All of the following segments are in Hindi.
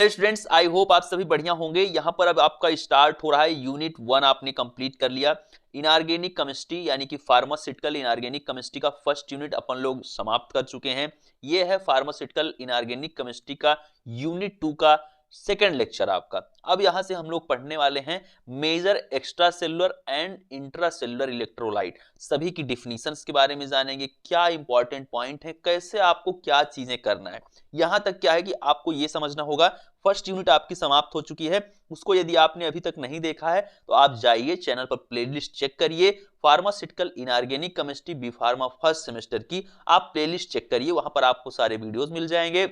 स्टूडेंट्स, आई होप आप सभी बढ़िया होंगे। यहाँ पर अब आपका स्टार्ट हो रहा है यूनिट 1, आपने कंप्लीट कर लिया। इनऑर्गेनिक केमिस्ट्री यानी कि फार्मास्यूटिकल इनऑर्गेनिक केमिस्ट्री का फर्स्ट यूनिट अपन लोग समाप्त कर चुके हैं। ये है फार्मास्यूटिकल इनऑर्गेनिक केमिस्ट्री का यूनिट 2 का सेकेंड लेक्चर आपका। अब यहां से हम लोग पढ़ने वाले हैं major extra cellular and intra cellular electrolyte. सभी की डिफिनीशंस के बारे में जानेंगे, क्या इंपॉर्टेंट पॉइंट है, कैसे आपको क्या चीजें करना है। यहां तक क्या है कि आपको यह समझना होगा, फर्स्ट यूनिट आपकी समाप्त हो चुकी है, उसको यदि आपने अभी तक नहीं देखा है तो आप जाइए चैनल पर प्लेलिस्ट चेक करिए, pharmaceutical inorganic chemistry B pharma first semester की आप प्लेलिस्ट चेक करिए, वहां पर आपको सारे वीडियोस मिल जाएंगे।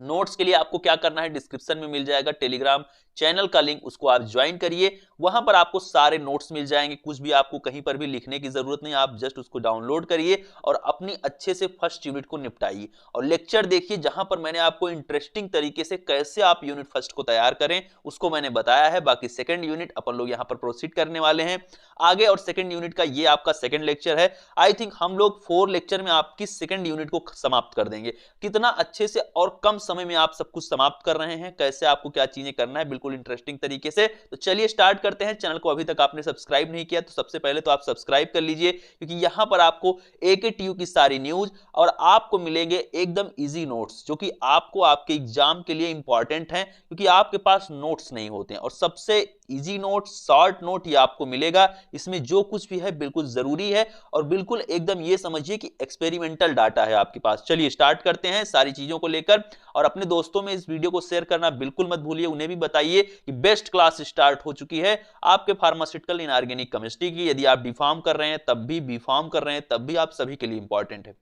नोट्स के लिए आपको क्या करना है, डिस्क्रिप्शन में मिल जाएगा टेलीग्राम चैनल का लिंक, उसको आप ज्वाइन करिए, वहां पर आपको सारे नोट्स मिल जाएंगे। कुछ भी आपको कहीं पर भी लिखने की जरूरत नहीं, आप जस्ट उसको डाउनलोड करिए और अपनी अच्छे से फर्स्ट यूनिट को निपटाइए और लेक्चर देखिए, जहां पर मैंने आपको इंटरेस्टिंग तरीके से कैसे आप यूनिट फर्स्ट को तैयार करें उसको मैंने बताया है। बाकी सेकंड यूनिट अपन लोग यहां पर प्रोसीड करने वाले हैं आगे, और सेकंड यूनिट का ये आपका सेकंड लेक्चर है। आई थिंक हम लोग 4 लेक्चर में आपकी सेकंड यूनिट को समाप्त कर देंगे। कितना अच्छे से और कम समय में आप सब कुछ समाप्त कर रहे हैं, कैसे आपको क्या चीजें करना है, बिल्कुल इंटरेस्टिंग तरीके से। तो चलिए स्टार्ट करते हैं। चैनल को अभी तक आपने सब्सक्राइब नहीं किया तो सबसे पहले तो आप सब्सक्राइब कर लीजिए, क्योंकि यहां पर आपको AKTU की सारी न्यूज और आपको मिलेंगे एकदम इजी नोट्स, जो कि आपको आपके एग्जाम के लिए इंपॉर्टेंट हैं, क्योंकि आपके पास नोट्स नहीं होते हैं। और सबसे इजी नोट, शॉर्ट नोट ये आपको मिलेगा। इसमें जो कुछ भी है बिल्कुल जरूरी है और बिल्कुल एकदम ये समझिए कि एक्सपेरिमेंटल डाटा है आपके पास। चलिए स्टार्ट करते हैं सारी चीजों को लेकर, और अपने दोस्तों में इस वीडियो को शेयर करना बिल्कुल मत भूलिए। उन्हें भी बताइए कि बेस्ट क्लास स्टार्ट हो चुकी है आपके फार्मास्यूटिकल इनऑर्गेनिक केमिस्ट्री की। यदि आप डी.फार्म कर रहे हैं तब भी, बी.फार्म कर रहे हैं तब भी, आप सभी के लिए इंपॉर्टेंट है।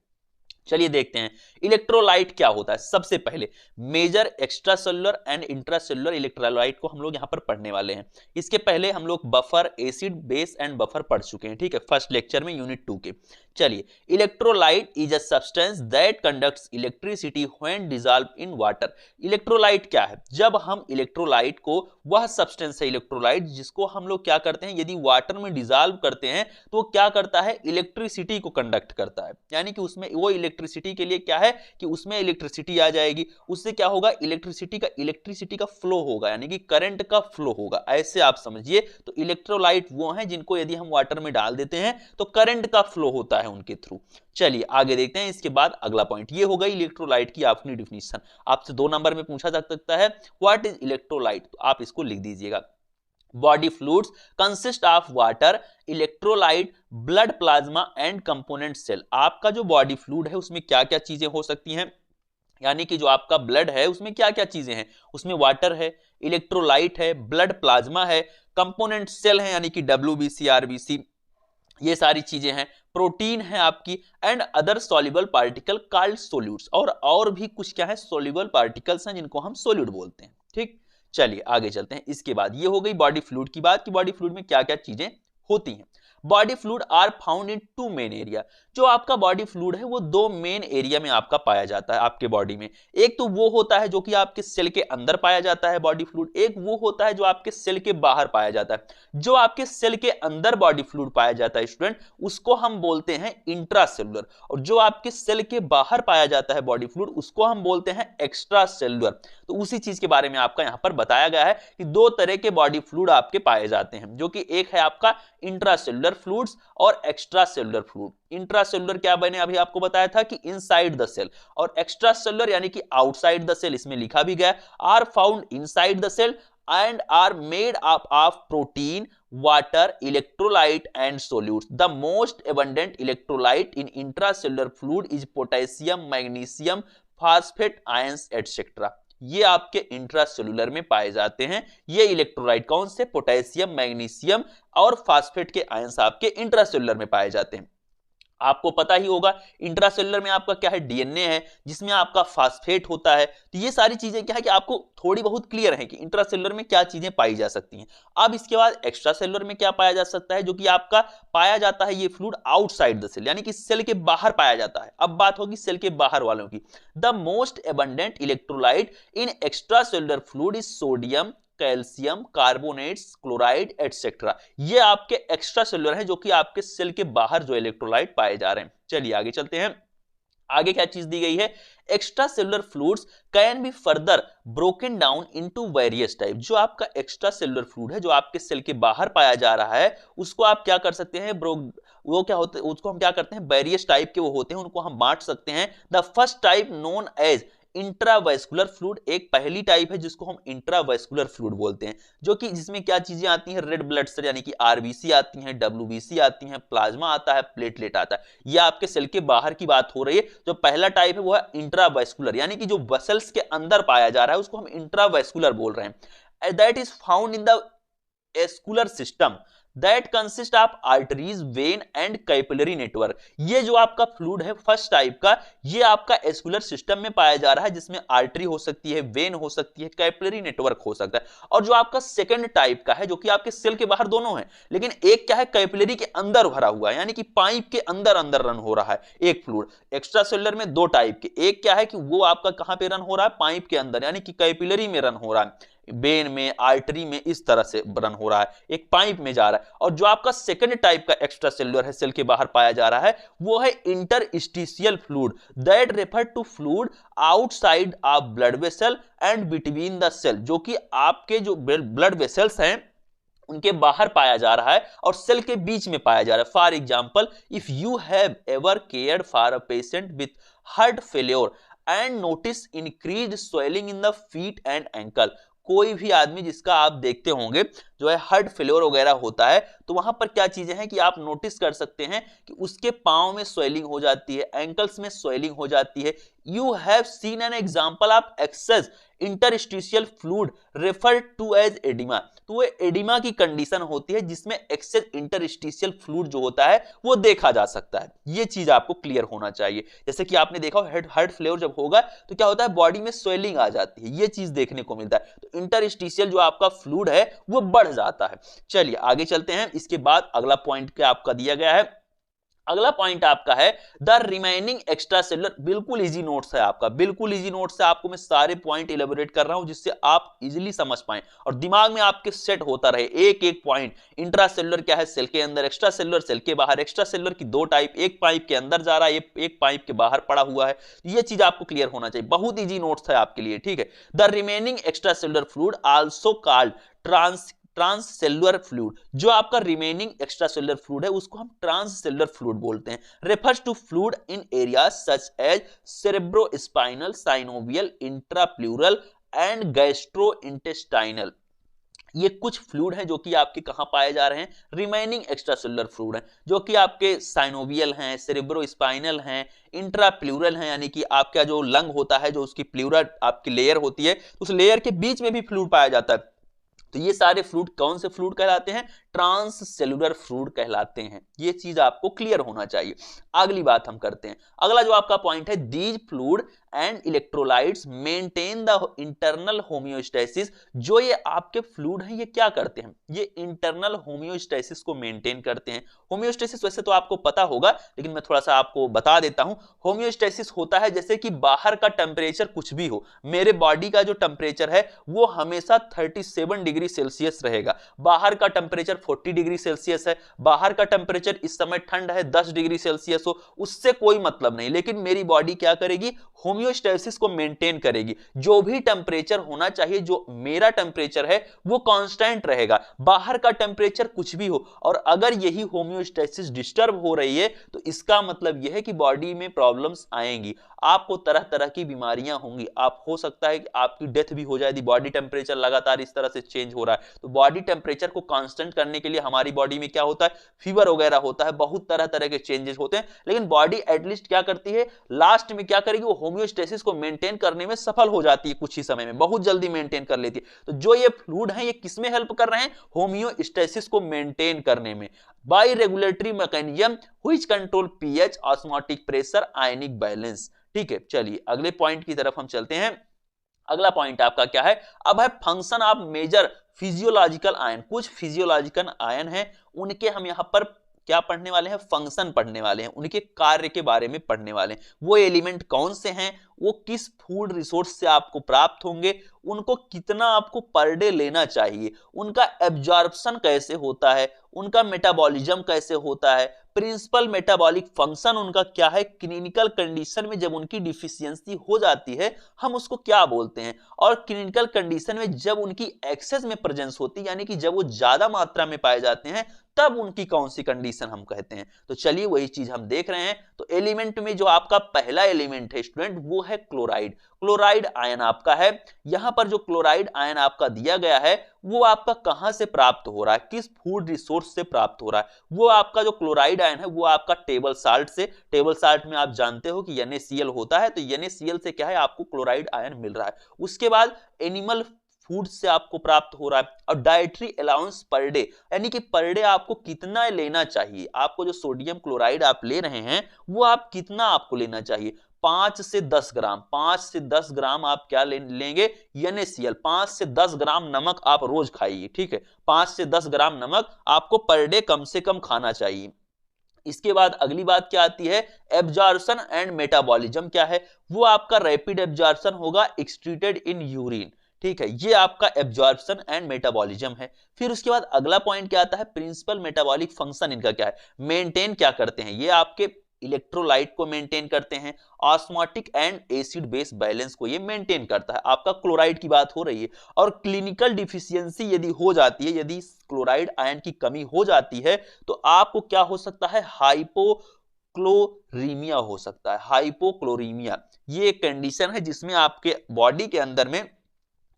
चलिए देखते हैं इलेक्ट्रोलाइट क्या होता है। सबसे पहले major extra cellular and intra cellular electrolyte को हम लोग यहां पर पढ़ने वाले हैं। इसके पहले हम लोग buffer, acid, base and buffer पढ़ चुके हैं, ठीक है, फर्स्ट लेक्चर में यूनिट 2 के। चलिए, electrolyte is a substance that conducts electricity when dissolve in water. Electrolyte क्या है? जब हम इलेक्ट्रोलाइट को, वह सब्सटेंस है इलेक्ट्रोलाइट जिसको हम लोग क्या करते हैं, यदि वाटर में डिसॉल्व करते हैं तो वो क्या करता है, इलेक्ट्रिसिटी को कंडक्ट करता है। यानी कि उसमें वो इलेक्ट्रिसिटी के लिए क्या है कि उसमें इलेक्ट्रिसिटी आ जाएगी, उससे क्या होगा, इलेक्ट्रिसिटी का फ्लो होगा, यानी कि करंट का फ्लो होगा, ऐसे आप समझिए। तो इलेक्ट्रोलाइट वो हैं जिनको यदि हम वाटर में डाल देते हैं तो करंट का फ्लो होता है उनके थ्रू। चलिए आगे देखते हैं। इसके बाद अगला पॉइंट ये होगा इलेक्ट्रोलाइट की अपनी डिफिनीशन। आपसे 2 नंबर में पूछा जा सकता है व्हाट इज इलेक्ट्रोलाइट, तो आप इसको लिख दीजिएगा। Body fluids consist of water, electrolyte, blood plasma and component cell. आपका जो बॉडी फ्लूइड है उसमें क्या क्या चीजें हो सकती हैं, यानी कि जो आपका ब्लड है उसमें क्या क्या चीजें हैं, उसमें वाटर है, इलेक्ट्रोलाइट है, ब्लड प्लाज्मा है, कंपोनेंट सेल है यानी कि WBC, RBC, ये सारी चीजें हैं, प्रोटीन है आपकी, and other soluble particle called solutes. और भी कुछ क्या है, सॉल्युबल पार्टिकल्स हैं जिनको हम सोल्यूट बोलते हैं, ठीक। चलिए आगे चलते हैं। इसके बाद ये हो गई बॉडी फ्लूइड की बात कि बॉडी फ्लूइड में क्या क्या चीजें होती हैं। Body fluid are found in 2 main area. जो आपका बॉडी फ्लूइड है वो 2 मेन एरिया में आपका पाया जाता है आपके बॉडी में। एक तो वो होता है जो कि आपके सेल के अंदर पाया जाता है बॉडी फ्लूइड, एक वो होता है जो आपके सेल के बाहर पाया जाता है। जो आपके सेल के अंदर बॉडी फ्लूइड पाया जाता है स्टूडेंट, उसको हम बोलते हैं इंट्रा सेलुलर, और जो आपके सेल के बाहर पाया जाता है बॉडी फ्लूइड उसको हम बोलते हैं एक्स्ट्रा सेलुलर। तो उसी चीज के बारे में आपका यहां पर बताया गया है कि 2 तरह के बॉडी फ्लूइड आपके पाए जाते हैं, जो कि एक है आपका इंट्रासेलुलर फ्लूइड्स और एक्स्ट्रा सेलुलर फ्लूइड। इंट्रासेलुलर क्या मैंने अभी आपको बताया था कि इनसाइड द सेल, और एक्स्ट्रा सेलुलर यानी कि आउटसाइड द सेल, इसमें लिखा भी गया, are found inside the cell and are made up of protein, water, electrolyte and solutes. The most abundant electrolyte in intracellular fluid is potassium, magnesium, phosphate, ions etc. ये आपके इंट्रासेलुलर में पाए जाते हैं। ये इलेक्ट्रोलाइट कौन से, पोटेशियम, मैग्नीशियम और फास्फेट के आयंस आपके इंट्रासेलुलर में पाए जाते हैं। आपको पता ही होगा इंट्रासेलुलर में आपका क्या है, डीएनए है जिसमें आपका फास्फेट होता है। तो ये सारी चीजें क्या है कि आपको थोड़ी बहुत क्लियर है कि इंट्रासेलुलर में क्या चीजें पाई जा सकती हैं। अब इसके बाद एक्स्ट्रा सेलुलर में क्या पाया जा सकता है, जो कि आपका पाया जाता है ये फ्लूइड आउटसाइड द सेल, यानी कि सेल के बाहर पाया जाता है। अब बात होगी सेल के बाहर वालों की। The most abundant electrolyte in extra cellular fluid is sodium, calcium, carbonates, chloride etcetera. ये आपके एक्स्ट्रा सेलुलर है जो कि आपके सेल के बाहर जो इलेक्ट्रोलाइट पाए जा रहे हैं। चलिए आगे चलते हैं। आगे क्या चीज दी गई है, extra cellular fluids can be further broken down into various type. जो आपका एक्स्ट्रा सेलुलर फ्लूइड है, जो आपके सेल के बाहर पाया जा रहा है, उसको आप क्या कर सकते हैं, वो क्या होते हैं, उसको हम क्या करते हैं, वेरियस टाइप के वो होते हैं, उनको हम बांट सकते हैं। The first type known as intravascular fluid, एक पहली टाइप है जिसको हम इंट्रावेस्कुलर फ्लूइड बोलते हैं, जो कि जिसमें क्या चीजें आती हैं, रेड ब्लड सेल यानी कि आरबीसी आती हैं, डब्ल्यूबीसी आती हैं, प्लाज्मा आता है, प्लेटलेट आता है। ये आपके सेल के बाहर की बात हो रही है। जो पहला टाइप है वो है इंट्रावेस्कुलर, यानी कि जो वेसल्स के अंदर पाया जा रहा है उसको हम इंट्रावेस्कुलर बोल रहे हैं। That is found in the vascular system that consist of arteries, vein and capillary network. ये जो आपका फ्लूइड है फर्स्ट टाइप का, ये आपका एस्कुलर सिस्टम में पाया जा रहा है, जिसमें आर्टरी हो सकती है, वेन हो सकती है, कैपिलरी नेटवर्क हो सकता है। और जो आपका सेकंड टाइप का है, जो कि आपके सेल के बाहर दोनों है, लेकिन एक क्या है, कैपिलरी के अंदर भरा हुआ है, यानी कि पाइप के अंदर अंदर रन हो रहा है एक फ्लूइड। एक्स्ट्रा सेलुलर में दो टाइप के, एक क्या है कि वो आपका कहां पे रन हो रहा है, पाइप के अंदर, यानी कि कैपिलरी में रन हो रहा है, वेन में, आर्टरी में, इस तरह से रन हो रहा है, एक पाइप में जा रहा है। और जो आपका सेकंड टाइप का एक्स्ट्रा सेलुलर है, सेल के बाहर पाया जा रहा है, वो है interstitial fluid that refer to fluid outside of blood vessel and between the cell, जो कि आपके जो ब्लड वेसल्स हैं उनके बाहर पाया जा रहा है और सेल के बीच में पाया जा रहा है। For example, if you have ever cared for a patient with heart failure and notice increased swelling in the feet and ankle, कोई भी आदमी जिसका आप देखते होंगे जो है हार्ट फेल्योर वगैरह होता है, तो वहां पर क्या चीजें हैं कि आप नोटिस कर सकते हैं कि उसके पांव में स्वेलिंग हो जाती है, एंकल्स में स्वेलिंग हो जाती है। You have seen an example of excess interstitial fluid referred to as edema. तो वो एडिमा की कंडीशन होती है जिसमें एक्सेस इंटरस्टिशियल फ्लूइड जो होता है वो देखा जा सकता है। ये चीज आपको क्लियर होना चाहिए। जैसे कि आपने देखा हार्ट फेल्योर जब होगा तो क्या होता है, बॉडी में स्वेलिंग आ जाती है, ये चीज देखने को मिलता है। तो इंटरस्टिशियल जो आपका फ्लूइड है वो बढ़ जाता है। चलिए आगे चलते हैं। इसके बाद अगला पॉइंट क्या आपका दिया गया है, अगला पॉइंट आपका है द रिमेनिंग एक्स्ट्रा सेलुलर। बिल्कुल इजी नोट्स है आपका, बिल्कुल इजी नोट्स है, आपको मैं सारे पॉइंट इलेबोरेट कर रहा हूं जिससे आप इजीली समझ पाएं और दिमाग में आपके सेट होता रहे एक एक पॉइंट। इंट्रा सेलुलर क्या है, सेल के अंदर, एक्स्ट्रा सेलुलर सेल के बाहर। एक्स्ट्रा सेलुलर की दो टाइप, एक पाइप के अंदर जा रहा है, एक पाइप के बाहर पड़ा हुआ है। ये चीज आपको क्लियर होना चाहिए, बहुत इजी नोट्स है आपके लिए, ठीक है। The remaining extra cellular fluid also called transcellular fluid, जो आपका रिमेनिंग एक्स्ट्रा सेलुलर फ्लूइड है उसको हम ट्रांससेलुलर फ्लूइड बोलते हैं। Refers to fluid in areas such as cerebrospinal, synovial, intrapleural and gastrointestinal. ये कुछ फ्लूइड हैं जो कि आपके कहां पाए जा रहे हैं, रिमेनिंग एक्स्ट्रा सेलुलर फ्लूइड हैं, जो कि आपके साइनोवियल हैं, सेरेब्रोस्पाइनल हैं, इंट्राप्लूरल हैं, यानी कि आपका जो लंग होता है, जो उसकी प्लूरल आपकी लेयर होती है, उस लेयर के बीच में भी फ्लूइड पाया जाता है। तो ये सारे फ्लूइड कौन से फ्लूइड कहलाते हैं, ट्रांससेलुलर फ्लूइड कहलाते हैं। ये चीज आपको क्लियर होना चाहिए। अगली बात हम करते हैं, अगला जो आपका पॉइंट है, these fluid and electrolytes maintain the internal homeostasis. जो ये आपके फ्लूइड हैं ये क्या करते हैं, ये इंटरनल होम्योस्टेसिस को मेंटेन करते हैं। होम्योस्टेसिस वैसे तो आपको पता होगा, लेकिन मैं थोड़ा सा आपको बता देता हूं। होम्योस्टेसिस होता है जैसे कि बाहर का टेम्परेचर कुछ भी हो, मेरे बॉडी का जो टेम्परेचर है वो हमेशा 37 डिग्री सेल्सियस रहेगा। बाहर का टेम्परेचर 40 डिग्री सेल्सियस है, बाहर का टेम्परेचर इस समय ठंड है 10 डिग्री सेल्सियस हो, उससे कोई मतलब नहीं, लेकिन मेरी बॉडी क्या करेगी, होम्योस्टेसिस को मेंटेन करेगी। जो भी टेम्परेचर होना चाहिए, जो मेरा टेम्परेचर है वो कांस्टेंट रहेगा, बाहर का टेम्परेचर कुछ भी हो। और अगर यही होम्योस्टेसिस डिस्टर्ब हो रही है तो इसका मतलब यह है कि बॉडी में प्रॉब्लम्स आएंगी, आपको तरह तरह की बीमारियां होंगी, आप हो सकता है कि आपकी डेथ भी हो जाए। बॉडी टेम्परेचर लगातार इस तरह से चेंज हो रहा है, तो बॉडी टेम्परेचर को कांस्टेंट करने के लिए हमारी बॉडी में क्या होता है, फीवर वगैरह होता है, बहुत तरह तरह के चेंजेस होते हैं। लेकिन बॉडी एटलीस्ट क्या करती है, लास्ट में क्या करेगी, वो होम्योस्टेसिस को मेंटेन करने में सफल हो जाती है, कुछ ही समय में बहुत जल्दी मेंटेन कर लेती है। तो जो ये फ्लूइड है ये किसमें हेल्प कर रहे हैं, होम्योस्टेसिस को मेंटेन करने में, by regulatory mechanism which control pH, osmotic pressure, ionic balance. ठीक है, चलिए अगले पॉइंट की तरफ हम चलते हैं। अगला पॉइंट आपका क्या है, अब है function of major physiological ion. कुछ फिजियोलॉजिकल आयन हैं, उनके हम यहां पर क्या पढ़ने वाले हैं, फंक्शन पढ़ने वाले हैं, उनके कार्य के बारे में पढ़ने वाले हैं। वो एलिमेंट कौन से हैं, वो किस फूड रिसोर्स से आपको प्राप्त होंगे, उनको कितना आपको पर डे लेना चाहिए, उनका एब्जॉर्प्शन कैसे होता है, उनका मेटाबॉलिज्म कैसे होता है, प्रिंसिपल मेटाबॉलिक फंक्शन उनका क्या है, क्लिनिकल कंडीशन में जब उनकी डिफिशियंसी हो जाती है हम उसको क्या बोलते हैं, और क्लिनिकल कंडीशन में जब उनकी एक्सेस में प्रेजेंस होती है यानी कि जब वो ज्यादा मात्रा में पाए जाते हैं तब उनकी कौन सी कंडीशन हम कहते हैं। तो चलिए वही चीज हम देख रहे हैं। तो एलिमेंट में जो आपका पहला एलिमेंट है स्टूडेंट वो है क्लोराइड। क्लोराइड आयन आपका है। यहां पर जो क्लोराइड आयन आपका दिया गया है वो आपका कहां से प्राप्त हो रहा है, किस फूड रिसोर्स से प्राप्त हो रहा है। वो आपका जो क्लोराइड आयन है वो आपका टेबल साल्ट से। टेबल साल्ट में आप जानते हो कि NaCl होता है, तो NaCl से क्या है आपको क्लोराइड आयन मिल रहा है। उसके बाद एनिमल फूड से आपको प्राप्त हो रहा है। और डाइटरी अलाउंस पर डे यानी कि पर डे आपको कितना लेना चाहिए, आपको जो सोडियम क्लोराइड आप ले रहे हैं वो आप कितना आपको लेना चाहिए, 5 से 10 ग्राम। 5 से 10 ग्राम आप क्या लेंगे, NaCl। 5 से 10 ग्राम नमक आप रोज खाइए, ठीक है। 5 से 10 ग्राम नमक आपको पर डे कम से कम खाना चाहिए। इसके बाद अगली बात क्या आती है, एब्जॉर्प्शन एंड मेटाबॉलिज्म क्या है, वो आपका रैपिड एब्जॉर्प्शन होगा एक्सक्रीटेड इन यूरिन, ठीक है। ये आपका एब्जॉर्प्शन एंड मेटाबॉलिज्म है। फिर उसके बाद अगला पॉइंट क्या आता है, प्रिंसिपल मेटाबॉलिक फंक्शन इनका क्या है, मेंटेन क्या करते हैं, ये आपके इलेक्ट्रोलाइट को मेंटेन करते हैं, osmotic and acid base balance को ये मेंटेन करता है। आपका क्लोराइड की बात हो रही है। और क्लिनिकल डिफिशियंसी यदि हो जाती है, यदि क्लोराइड आयन की कमी हो जाती है तो आपको क्या हो सकता है, हाइपोक्लोरीमिया हो सकता है। हाइपोक्लोरीमिया ये एक कंडीशन है जिसमें आपके बॉडी के अंदर में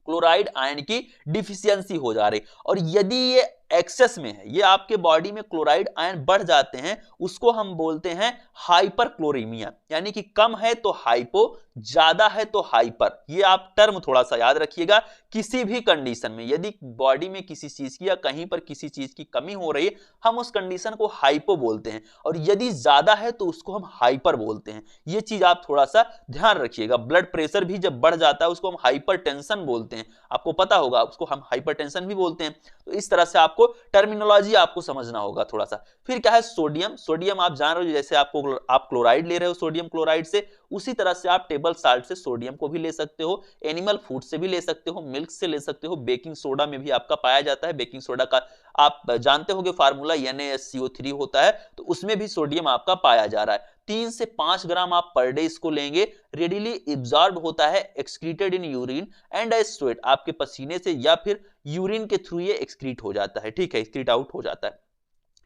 क्लोराइड आयन की डिफिशियंसी हो जा रही। और यदि ये एक्सेस में है, ये आपके बॉडी में क्लोराइड आयन बढ़ जाते हैं, उसको हम बोलते हैं हाइपरक्लोरीमिया। यानी कि कम है तो हाइपो, ज्यादा है तो हाइपर। ये आप टर्म थोड़ा सा याद रखिएगा। किसी भी कंडीशन में यदि बॉडी में किसी चीज की या कहीं पर किसी चीज की कमी हो रही है हम उस कंडीशन को हाइपो बोलते हैं, और यदि ज्यादा है तो उसको हम हाइपर बोलते हैं। ये चीज आप थोड़ा सा ध्यान रखिएगा। ब्लड प्रेशर भी जब बढ़ जाता है उसको हम हाइपरटेंशन बोलते हैं, आपको पता होगा, उसको हम हाइपरटेंशन भी बोलते हैं। तो इस तरह से आपको टर्मिनोलॉजी आपको समझना होगा थोड़ा सा। फिर क्या है, सोडियम। सोडियम आप जान रहे हो, जैसे आप क्लोराइड ले रहे हो सोडियम क्लोराइड से, उसी तरह से आप टेबल साल्ट से सोडियम को भी ले सकते हो, एनिमल फूड से भी ले सकते हो, मिल्क से ले सकते हो, बेकिंग सोडा में भी आपका पाया जाता है। बेकिंग सोडा का आप जानते होंगे फार्मूला NaSCO3 होता है, तो उसमें भी सोडियम आपका पाया जा रहा है। 3 से 5 ग्राम आप पर डे इसको लेंगे। रेडिली एब्जॉर्ब होता है, excreted in urine and as sweat, आपके पसीने से या फिर यूरिन के थ्रू ये एक्सक्रीट हो जाता है, ठीक है, एक्सक्रीट आउट हो जाता है।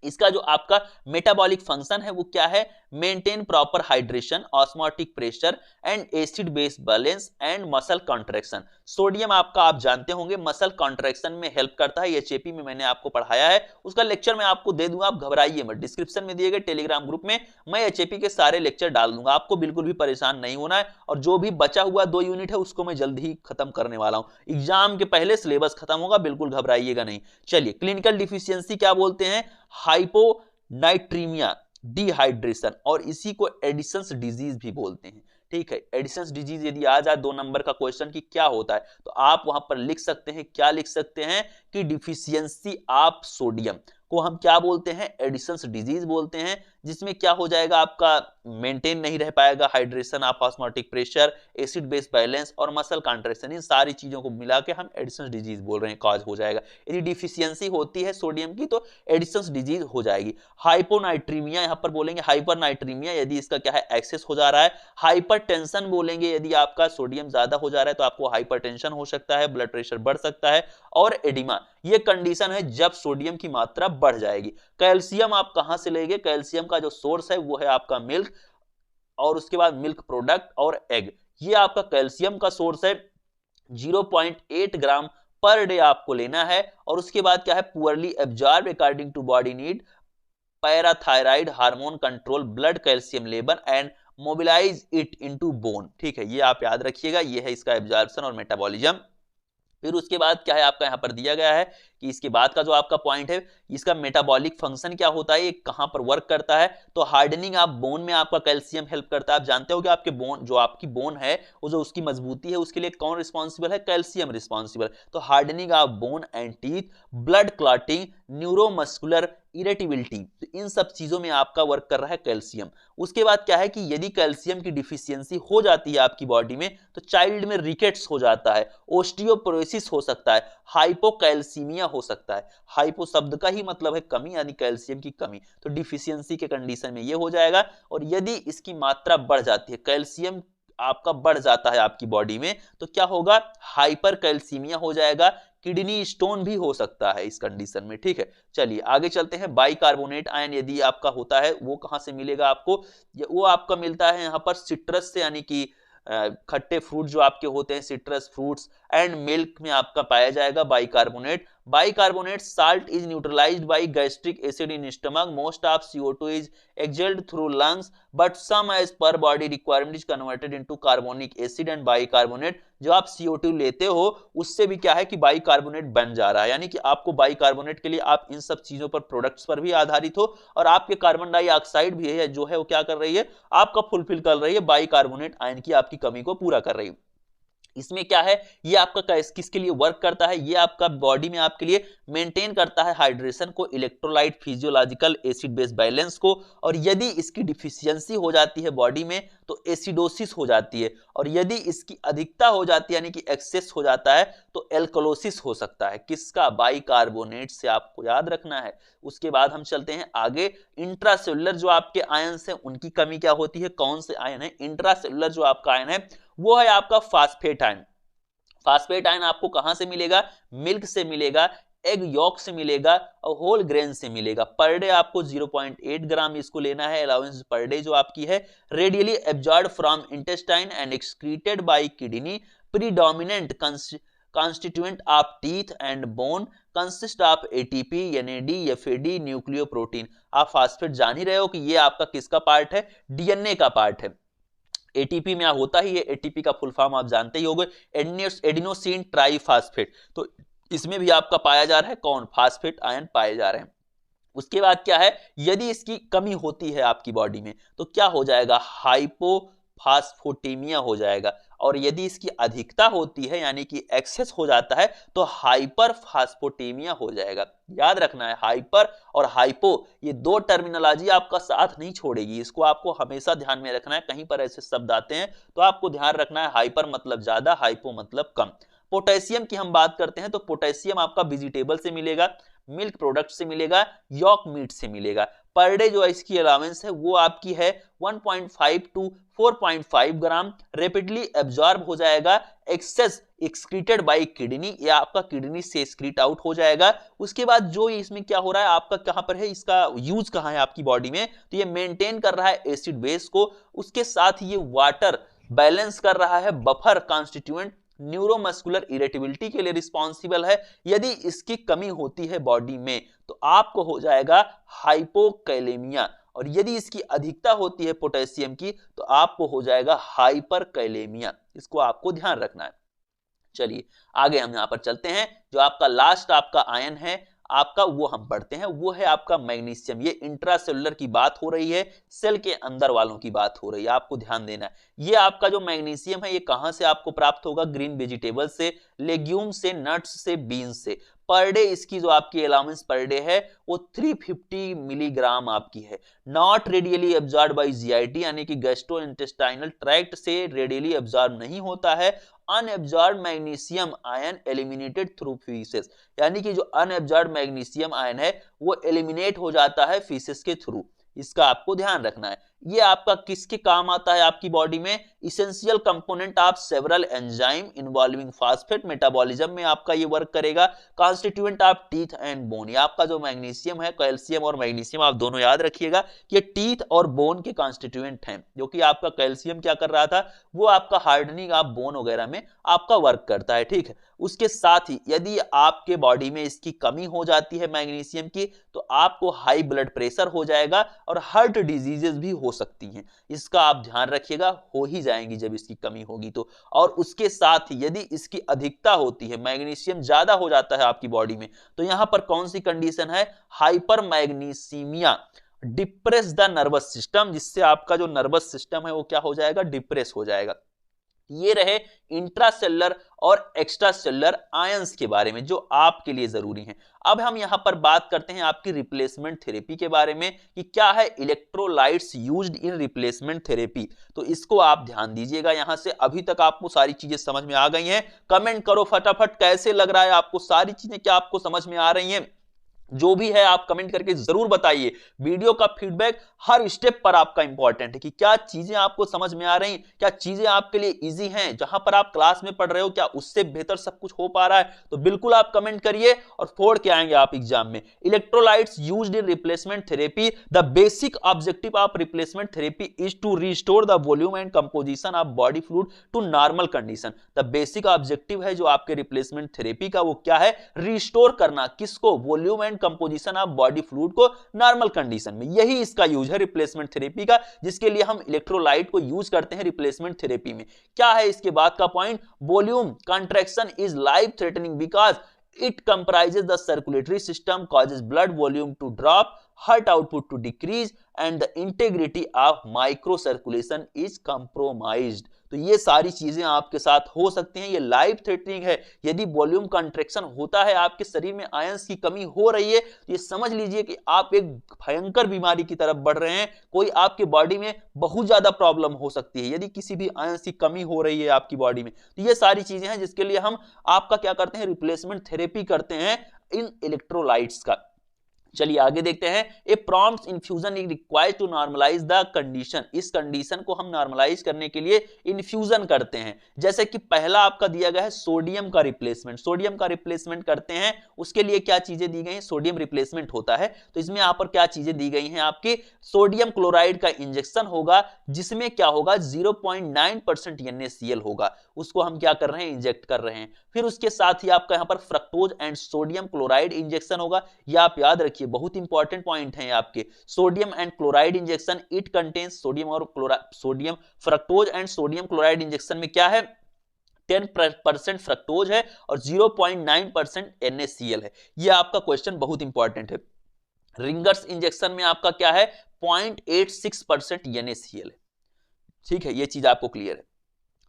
इसका जो आपका मेटाबॉलिक फंक्शन है वो क्या है, maintain proper hydration, osmotic pressure and acid base balance and muscle contraction. Sodium आपका आप जानते होंगे मसल कॉन्ट्रैक्शन में हेल्प करता है। एचएपी में मैंने आपको पढ़ाया है, उसका लेक्चर मैं आपको दे दूंगा, आप घबराइए मत। डिस्क्रिप्शन में दिए गए टेलीग्राम ग्रुप में मैं एचएपी के सारे लेक्चर डाल दूंगा, आपको बिल्कुल भी परेशान नहीं होना है। और जो भी बचा हुआ 2 यूनिट है उसको मैं जल्द ही खत्म करने वाला हूं, एग्जाम के पहले सिलेबस खत्म होगा, बिल्कुल घबराइएगा नहीं। चलिए, क्लिनिकल डिफिशियंसी क्या बोलते हैं, हाइपोनाइट्रीमिया, डिहाइड्रेशन, और इसी को एडिसन्स डिजीज भी बोलते हैं, ठीक है। एडिसन्स डिजीज यदि आ जाए 2 नंबर का क्वेश्चन कि क्या होता है, तो आप वहां पर लिख सकते हैं, क्या लिख सकते हैं कि डिफिशियंसी ऑफ सोडियम को हम क्या बोलते हैं, एडिसन्स डिजीज बोलते हैं। जिसमें क्या हो जाएगा, आपका मेंटेन नहीं रह पाएगा हाइड्रेशन, आप osmotic pressure, acid base balance और मसल कॉन्ट्रैक्शन, इन सारी चीजों को मिला के हम एडिसन्स डिजीज बोल रहे हैं, कॉज हो जाएगा। यदि डिफिशियंसी होती है सोडियम की तो एडिसन्स डिजीज हो जाएगी। हाइपोनाइट्रीमिया यहां पर बोलेंगे, हाइपरनाइट्रीमिया यदि इसका क्या है, एक्सेस हो जा रहा है। हाइपरटेंशन बोलेंगे, यदि आपका सोडियम ज्यादा हो जा रहा है तो आपको हाइपरटेंशन हो सकता है, ब्लड प्रेशर बढ़ सकता है। और एडिमा, ये कंडीशन है जब सोडियम की मात्रा बढ़ जाएगी। कैल्शियम आप कहां से लेंगे, कैल्शियम का जो सोर्स है वो है आपका मिल्क, और उसके बाद मिल्क प्रोडक्ट और एग। ये आपका कैल्शियम का सोर्स है, 0.8 ग्राम पर डे आपको लेना है। और उसके बाद क्या है, poorly absorb according to body need, parathyroid hormone control blood calcium level and mobilize it into bone, ठीक है। ये आप याद रखिएगा, ये है इसका एब्जॉर्प्शन और मेटाबॉलिज्म। फिर उसके बाद क्या है, आपका यहां पर दिया गया है कि इसके बाद का जो आपका पॉइंट है, इसका मेटाबॉलिक फंक्शन क्या होता है, ये कहां पर वर्क करता है। तो हार्डनिंग ऑफ बोन में आपका कैल्शियम हेल्प करता है। आप जानते हो कि आपके बोन, जो आपकी बोन है वो जो उसकी मजबूती है उसके लिए कौन रिस्पॉन्सिबल है, कैल्शियम रिस्पॉन्सिबल। तो hardening of bone and teeth, blood clotting, neuromuscular irritability, तो इन सब चीजों में आपका वर्क कर रहा है कैल्शियम। उसके बाद क्या है कि यदि कैल्शियम की डिफिशियंसी हो जाती है आपकी बॉडी में तो चाइल्ड में रिकेट्स हो जाता है, ओस्टियोपोरोसिस हो सकता है, हाइपोकैल्सीमिया हो सकता है। हाइपो शब्द का ही मतलब है कमी, यानी कैल्शियम की कमी, तो डिफिशियंसी के कंडीशन में ये हो जाएगा। और यदि इसकी मात्रा बढ़ जाती है, कैल्शियम आपका बढ़ जाता है आपकी बॉडी में, तो क्या होगा, हाइपर कैल्सीमिया हो जाएगा, किडनी स्टोन भी हो सकता है इस कंडीशन में। ठीक है, चलिए आगे चलते हैं। बाइकार्बोनेट आयन यदि आपका होता है वो कहां से मिलेगा आपको, वो आपका मिलता है यहाँ पर सिट्रस से, यानी कि खट्टे फ्रूट जो आपके होते हैं, सिट्रस फ्रूट्स एंड मिल्क में आपका पाया जाएगा bicarbonate. Bicarbonate salt is neutralised by gastric acid in stomach, most of CO2 is exhaled through lungs but some as per body requirement is converted into carbonic acid and bicarbonate. जो आप CO2 लेते हो उससे भी क्या है कि बाइकार्बोनेट बन जा रहा है, यानी कि आपको बाइकार्बोनेट के लिए आप इन सब चीजों पर, प्रोडक्ट्स पर भी आधारित हो, और आपके कार्बन डाइऑक्साइड भी है जो है वो क्या कर रही है, आपका फुलफिल कर रही है, बाइकार्बोनेट आयन की आपकी कमी को पूरा कर रही है। इसमें क्या है, ये आपका किसके लिए वर्क करता है, ये आपका बॉडी में आपके लिए मेंटेन करता है हाइड्रेशन को, electrolyte, physiological acid base balance को। और यदि इसकी डिफिशियंसी हो जाती है बॉडी में तो एसिडोसिस हो जाती है, और यदि इसकी अधिकता हो जाती है यानी कि एक्सेस हो जाता है तो एल्कलोसिस हो सकता है। किसका, बाइकार्बोनेट से, आपको याद रखना है। उसके बाद हम चलते हैं आगे। इंट्रासेलुलर जो आपके आयन है उनकी कमी क्या होती है, कौन से आयन है, इंट्रासेलुलर जो आपका आयन है वो है आपका फास्फेट आयन। फास्फेट आयन आपको कहां से मिलेगा, मिल्क से मिलेगा, एग यॉक से मिलेगा और होल ग्रेन से मिलेगा। पर डे आपको 0.8 ग्राम इसको लेना है, अलाउंस पर डे जो आपकी है। Radially absorb from intestine and excreted by kidney, predominant constituent of teeth and bone, consist of ATP, NAD, FAD, nucleoprotein. आप फास्फेट जान ही रहे हो कि ये आपका किसका पार्ट है, डीएनए का पार्ट है। एटीपी में होता ही है, एटीपी का फुल फॉर्म आप जानते ही होंगे, एडिनोसिन ट्राइफॉस्फेट। तो इसमें भी आपका पाया जा रहा है कौन, फास्फेट आयन पाए जा रहे हैं। उसके बाद क्या है, यदि इसकी कमी होती है आपकी बॉडी में तो क्या हो जाएगा, हाइपोफास्फोटीमिया हो जाएगा। और यदि इसकी अधिकता होती है यानी कि एक्सेस हो जाता है तो हाइपर फास्फोटीमिया हो जाएगा। याद रखना है, हाइपर और हाइपो ये दो टर्मिनोलॉजी आपका साथ नहीं छोड़ेगी, इसको आपको हमेशा ध्यान में रखना है। कहीं पर ऐसे शब्द आते हैं तो आपको ध्यान रखना है, हाइपर मतलब ज्यादा, हाइपो मतलब कम। पोटेशियम की हम बात करते हैं तो पोटेशियम आपका वेजिटेबल से मिलेगा, मिल्क प्रोडक्ट से मिलेगा, यॉक मीट से मिलेगा। पर डे जो इसकी अलाउंस है वो आपकी है 1.5 टू 4.5 ग्राम, रेपिडली एब्जॉर्ब हो जाएगा, एक्सेस एक्सक्रीटेड बाय किडनी, या आपका किडनी से एक्सक्रीट आउट हो जाएगा। उसके बाद जो इसमें क्या हो रहा है आपका, कहां पर है इसका यूज, कहां है आपकी बॉडी में, तो ये मेंटेन कर रहा है एसिड बेस को, उसके साथ ये वाटर बैलेंस कर रहा है, बफर कॉन्स्टिट्यूएंट, न्यूरोमस्कुलर इरेटिबिलिटी के लिए रिस्पॉन्सिबल है। यदि इसकी कमी होती है बॉडी में तो आपको हो जाएगा हाइपोकैलेमिया, और यदि इसकी अधिकता होती है पोटेशियम की तो आपको हो जाएगा हाइपरकैलेमिया। इसको आपको ध्यान रखना है। चलिए आगे हम यहां पर चलते हैं। जो आपका लास्ट आपका आयन है आपका, वो हम पढ़ते हैं, वो है आपका मैग्नीशियम। ये इंट्रासेलुलर की बात हो रही है, सेल के अंदर वालों की बात हो रही है, आपको ध्यान देना है। ये आपका जो मैग्नीशियम है ये कहां से आपको प्राप्त होगा, ग्रीन वेजिटेबल से, लेग्यूम से, नट्स से, बीन्स से। पर डे इसकी जो आपकी अलाउंस पर डे है वो 350 मिलीग्राम आपकी है। Not readily absorb by GIT, यानी कि गैस्ट्रोइंटेस्टाइनल ट्रैक्ट से रेडियली एब्जॉर्ब नहीं होता है। Unabsorb magnesium ion eliminated through feces, यानी कि जो अनएब्जॉर्ब मैग्नीशियम आयन है वो एलिमिनेट हो जाता है फीसेस के थ्रू। इसका आपको ध्यान रखना है। ये आपका किसके काम आता है आपकी बॉडी में, essential component of several enzyme involving phosphate metabolism में आपका ये वर्क करेगा। Constituent of teeth and bone, ये आपका जो मैग्नीशियम है, कैल्शियम और मैग्नीशियम आप दोनों याद रखिएगा, ये टीथ और बोन के कॉन्स्टिट्यूएंट हैं। जो कि आपका कैल्शियम क्या कर रहा था, वो आपका हार्डनिंग ऑफ बोन वगैरह में आपका वर्क करता है। ठीक है, उसके साथ ही यदि आपके बॉडी में इसकी कमी हो जाती है मैग्नीशियम की तो आपको हाई ब्लड प्रेशर हो जाएगा और हार्ट डिजीजेस भी हो सकती हैं। इसका आप ध्यान रखिएगा, हो ही जाएंगी जब इसकी कमी होगी तो। और उसके साथ ही यदि इसकी अधिकता होती है, मैग्नीशियम ज्यादा हो जाता है आपकी बॉडी में, तो यहां पर कौन सी कंडीशन है, hyper magnesaemia, depress the nervous system, जिससे आपका जो नर्वस सिस्टम है वो क्या हो जाएगा, डिप्रेस हो जाएगा। ये रहे इंट्रासेलुलर और एक्स्ट्रा सेलुलर आयंस के बारे में जो आपके लिए जरूरी हैं। अब हम यहां पर बात करते हैं आपकी रिप्लेसमेंट थेरेपी के बारे में कि क्या है electrolytes used in replacement therapy. तो इसको आप ध्यान दीजिएगा यहां से। अभी तक आपको सारी चीजें समझ में आ गई हैं? कमेंट करो फटाफट, कैसे लग रहा है आपको सारी चीजें, क्या आपको समझ में आ रही हैं? जो भी है आप कमेंट करके जरूर बताइए। वीडियो का फीडबैक हर स्टेप पर आपका इंपॉर्टेंट है कि क्या चीजें आपको समझ में आ रही हैं, क्या चीजें आपके लिए इजी हैं, जहां पर आप क्लास में पढ़ रहे हो क्या उससे बेहतर सब कुछ हो पा रहा है। तो बिल्कुल आप कमेंट करिए और फोड़ के आएंगे आप एग्जाम में। Electrolytes used in replacement therapy, the basic objective of replacement therapy is to restore the volume and composition of body fluid to normal condition. The basic objective है जो आपके रिप्लेसमेंट थेरेपी का, वो क्या है? रिस्टोर करना। किसको? Volume and composition of body fluid को नॉर्मल कंडीशन में। यही इसका यूज है रिप्लेसमेंट थेरेपी का, जिसके लिए हम इलेक्ट्रोलाइट को यूज करते हैं रिप्लेसमेंट थेरेपी में। क्या है इसके बाद का point? Volume contraction is life threatening because it comprises the circulatory system, causes blood volume to drop, heart output to decrease and the integrity of microcirculation is compromised। तो ये सारी चीजें आपके साथ हो सकती हैं, ये लाइफ थ्रेटनिंग है। यदि वॉल्यूम कंट्रैक्शन होता है, आपके शरीर में आयंस की कमी हो रही है, तो ये समझ लीजिए कि आप एक भयंकर बीमारी की तरफ बढ़ रहे हैं। कोई आपके बॉडी में बहुत ज्यादा प्रॉब्लम हो सकती है यदि किसी भी आयंस की कमी हो रही है आपकी बॉडी में। तो ये सारी चीजें हैं जिसके लिए हम आपका क्या करते हैं? रिप्लेसमेंट थेरेपी करते हैं इन इलेक्ट्रोलाइट्स का। चलिए आगे देखते हैं। A prompt infusion is required to normalise the condition. इस कंडीशन को हम नॉर्मलाइज करने के लिए इन्फ्यूजन करते हैं। जैसे कि पहला आपका दिया गया है सोडियम का रिप्लेसमेंट। सोडियम का रिप्लेसमेंट करते हैं, उसके लिए क्या चीजें दी गई हैं? सोडियम रिप्लेसमेंट होता है तो इसमें यहां पर क्या चीजें दी गई हैं? आपकी सोडियम क्लोराइड का इंजेक्शन होगा, जिसमें क्या होगा? 0.9% NaCl होगा, उसको हम क्या कर रहे हैं? इंजेक्ट कर रहे हैं। फिर उसके साथ ही आपका यहां पर fructose and sodium chloride injection होगा। यह आप याद रखिए, बहुत इंपॉर्टेंट पॉइंट है आपके। Sodium and chloride injection, it contains sodium और sodium fructose and sodium chloride injection में क्या है? 10% फ्रक्टोज है और 0.9% NaCl है। यह आपका क्वेश्चन बहुत इंपॉर्टेंट है। रिंगर्स इंजेक्शन में आपका क्या है? 0.86% NaCl है। ठीक है, यह चीज आपको क्लियर है।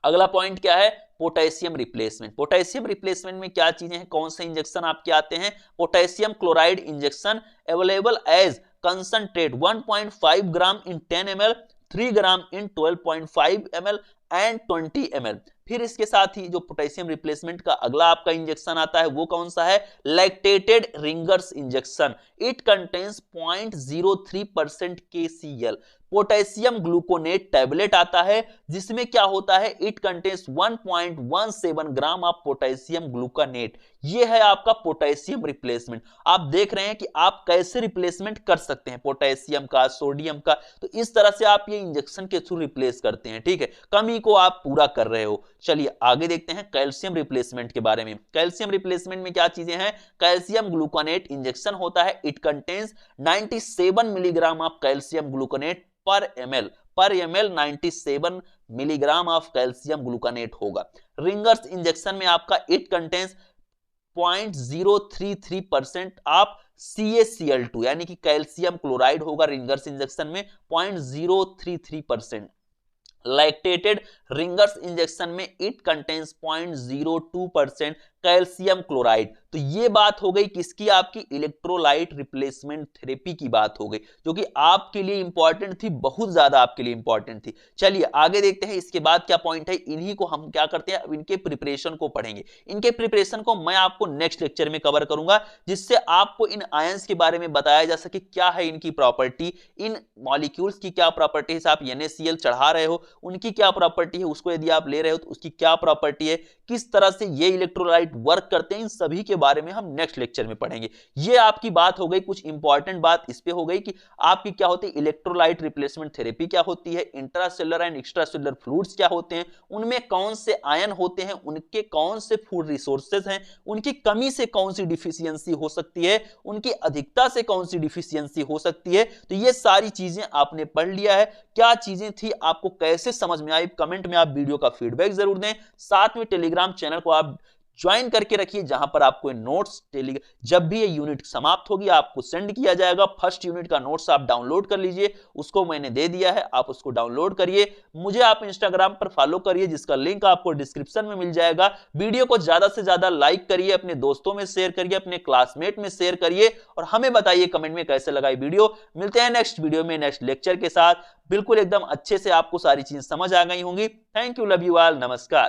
अगला पॉइंट क्या है? Potassium replacement. पोटेशियम रिप्लेसमेंट में क्या चीजें हैं? कौन से इंजेक्शन आपके आते हैं? Potassium chloride injection available as concentrate 1.5 gram in 10 ml, 3 gram in 12.5 ml and 20 ml। फिर इसके साथ ही जो पोटेशियम रिप्लेसमेंट का अगला आपका इंजेक्शन आता है वो कौन सा है? Lactated Ringer's injection. It contains 0.03% KCl। Potassium gluconate tablet आता है जिसमें क्या होता है? It contains 1.17 gram of potassium gluconate. ये है आपका पोटेशियम रिप्लेसमेंट। आप देख रहे हैं कि आप कैसे रिप्लेसमेंट कर सकते हैं पोटेशियम का, सोडियम का। तो इस तरह से आप ये इंजेक्शन के थ्रू रिप्लेस करते हैं। ठीक है, कमी को आप पूरा कर रहे हो। चलिए आगे देखते हैं कैल्शियम रिप्लेसमेंट के बारे में। कैल्शियम रिप्लेसमेंट में क्या चीजें हैं? कैल्शियम ग्लूकोनेट इंजेक्शन होता है। It contains 97 milligram of calcium gluconate पर ml 97 milligram of calcium gluconate होगा। रिंगर्स इंजेक्शन में आपका इट कंटेन्स 0.033% ऑफ CaCl2 यानी कि कैल्शियम क्लोराइड होगा रिंगर्स इंजेक्शन में 0.033%। लैक्टेटेड रिंगर्स इंजेक्शन में इट कंटेन्स 0.02% कैल्शियम क्लोराइड। तो ये बात हो गई किसकी? आपकी इलेक्ट्रोलाइट रिप्लेसमेंट थेरेपी की बात हो गई, जो कि आपके लिए इंपॉर्टेंट थी, बहुत ज्यादा आपके लिए इंपॉर्टेंट थी। चलिए आगे देखते हैं इसके बाद क्या पॉइंट है। इन्हीं को हम क्या करते हैं? अब इनके प्रिपरेशन को पढ़ेंगे। इनके प्रिपरेशन को मैं आपको नेक्स्ट लेक्चर में कवर करूंगा, जिससे आपको इन आयंस के बारे में बताया जा सके क्या है इनकी प्रॉपर्टी, इन मॉलिक्यूल्स की क्या प्रॉपर्टी है। आप NaCl चढ़ा रहे हो, उनकी क्या प्रॉपर्टी है, उसको यदि आप ले रहे हो तो उसकी क्या प्रॉपर्टी है, किस तरह से ये इलेक्ट्रोलाइट वर्क करते हैं, इन सभी के बारे में हम नेक्स्ट लेक्चर में पढ़ेंगे। ये आपकी बात हो गई, कुछ इंपॉर्टेंट बात इस पे हो गई कि आपकी क्या होती है इलेक्ट्रोलाइट रिप्लेसमेंट थेरेपी, क्या होती है इंट्रासेलुलर एंड एक्स्ट्रासेलुलर फ्लूइड्स क्या होते हैं, उनमें कौन से आयन होते हैं, उनके कौन से फूड रिसोर्सेज हैं, उनकी कमी से कौन सी डिफिशियंसी हो सकती है, उनकी अधिकता से कौन सी डिफिशियंसी हो सकती है। तो ये सारी चीजें आपने पढ़ लिया है। क्या चीजें थी, आपको कैसे समझ में आई, कमेंट में आप वीडियो का फीडबैक जरूर दें। साथ में टेलीग्राम चैनल को आप ज्वाइन करके रखिए, जहां पर आपको नोट्स जब भी ये यूनिट समाप्त होगी आपको सेंड किया जाएगा। फर्स्ट यूनिट का नोट्स आप डाउनलोड कर लीजिए, उसको मैंने दे दिया है, आप उसको डाउनलोड करिए। मुझे आप इंस्टाग्राम पर फॉलो करिए, जिसका लिंक आपको डिस्क्रिप्शन में मिल जाएगा। वीडियो को ज्यादा से ज्यादा लाइक करिए, अपने दोस्तों में शेयर करिए, अपने क्लासमेट में शेयर करिए और हमें बताइए कमेंट में कैसे लगा वीडियो। मिलते हैं नेक्स्ट वीडियो में नेक्स्ट लेक्चर के साथ, बिल्कुल एकदम अच्छे से आपको सारी चीजें समझ आ गई होंगी। Thank you, love you all, नमस्कार।